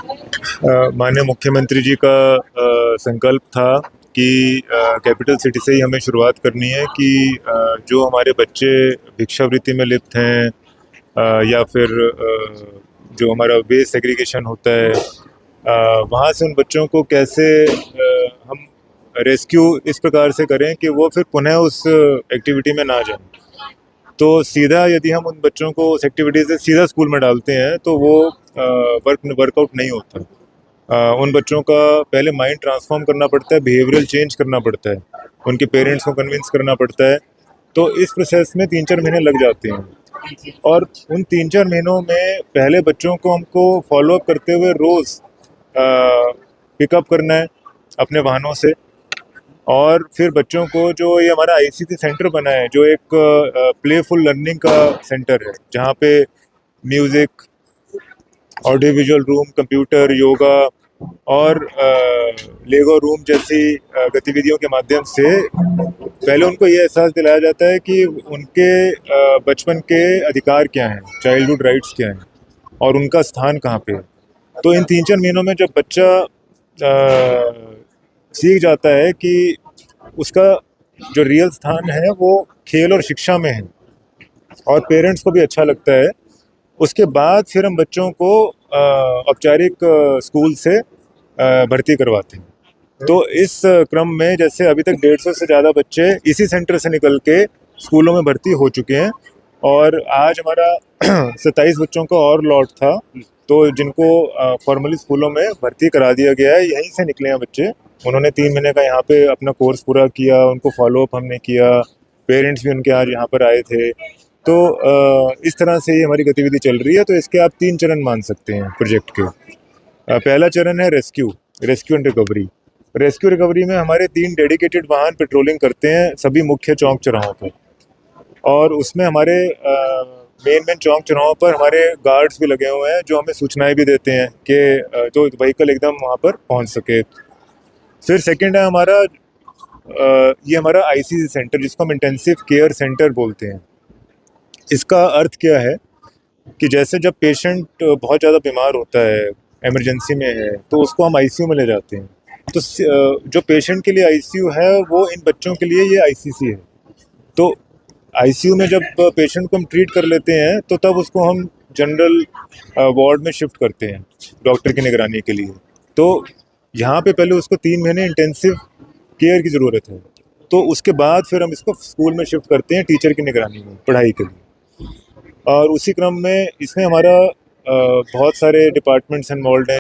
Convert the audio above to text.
माननीय मुख्यमंत्री जी का संकल्प था कि कैपिटल सिटी से ही हमें शुरुआत करनी है कि जो हमारे बच्चे भिक्षावृत्ति में लिप्त हैं या फिर जो हमारा वेस्ट सेग्रीगेशन होता है वहाँ से उन बच्चों को कैसे हम रेस्क्यू इस प्रकार से करें कि वो फिर पुनः उस एक्टिविटी में ना जाएं। तो सीधा यदि हम उन बच्चों को उस एक्टिविटी से सीधा स्कूल में डालते हैं तो वो वर्कआउट नहीं होता। उन बच्चों का पहले माइंड ट्रांसफॉर्म करना पड़ता है, बिहेवियरल चेंज करना पड़ता है, उनके पेरेंट्स को कन्विंस करना पड़ता है। तो इस प्रोसेस में 3-4 महीने लग जाते हैं और उन 3-4 महीनों में पहले बच्चों को हमको फॉलोअप करते हुए रोज़ पिकअप करना है अपने वाहनों से। और फिर बच्चों को जो ये हमारा आईसीटी सेंटर बना है, जो एक प्लेफुल लर्निंग का सेंटर है, जहाँ पे music, audio visual room, computer, yoga और लेगो रूम जैसी गतिविधियों के माध्यम से पहले उनको ये एहसास दिलाया जाता है कि उनके बचपन के अधिकार क्या हैं, चाइल्डहुड राइट्स क्या हैं और उनका स्थान कहाँ पे है। तो इन 3-4 महीनों में जब बच्चा सीख जाता है कि उसका जो रियल स्थान है वो खेल और शिक्षा में है और पेरेंट्स को भी अच्छा लगता है, उसके बाद फिर हम बच्चों को औपचारिक स्कूल से भर्ती करवाते हैं। तो इस क्रम में जैसे अभी तक 150 से ज़्यादा बच्चे इसी सेंटर से निकल के स्कूलों में भर्ती हो चुके हैं और आज हमारा 27 बच्चों का और लॉट था, तो जिनको फॉर्मली स्कूलों में भर्ती करा दिया गया है। यहीं से निकले हैं बच्चे, उन्होंने 3 महीने का यहाँ पे अपना कोर्स पूरा किया, उनको फॉलोअप हमने किया, पेरेंट्स भी उनके आज यहाँ पर आए थे। तो इस तरह से ये हमारी गतिविधि चल रही है। तो इसके आप 3 चरण मान सकते हैं प्रोजेक्ट के। पहला चरण है rescue and recovery. Rescue recovery में हमारे 3 डेडिकेटेड वाहन पेट्रोलिंग करते हैं सभी मुख्य चौक चौराहों पर, और उसमें हमारे मेन चौक चौराहों पर हमारे गार्ड्स भी लगे हुए हैं जो हमें सूचनाएं भी देते हैं कि जो व्हीकल एकदम वहाँ पर पहुँच सके। फिर सेकेंड है हमारा ये हमारा आईसीसी सेंटर, जिसको हम इंटेंसिव केयर सेंटर बोलते हैं। इसका अर्थ क्या है कि जैसे जब पेशेंट बहुत ज़्यादा बीमार होता है, इमरजेंसी में है, तो उसको हम आईसीयू में ले जाते हैं। तो जो पेशेंट के लिए आईसीयू है वो इन बच्चों के लिए ये आईसीसी है। तो आईसीयू में जब पेशेंट को हम ट्रीट कर लेते हैं तो तब उसको हम जनरल वार्ड में शिफ्ट करते हैं डॉक्टर की निगरानी के लिए। तो यहाँ पे पहले उसको 3 महीने इंटेंसिव केयर की ज़रूरत है, तो उसके बाद फिर हम इसको स्कूल में शिफ्ट करते हैं टीचर की निगरानी में पढ़ाई के लिए। और उसी क्रम में इसमें हमारा बहुत सारे डिपार्टमेंट्स इन्वॉल्व हैं।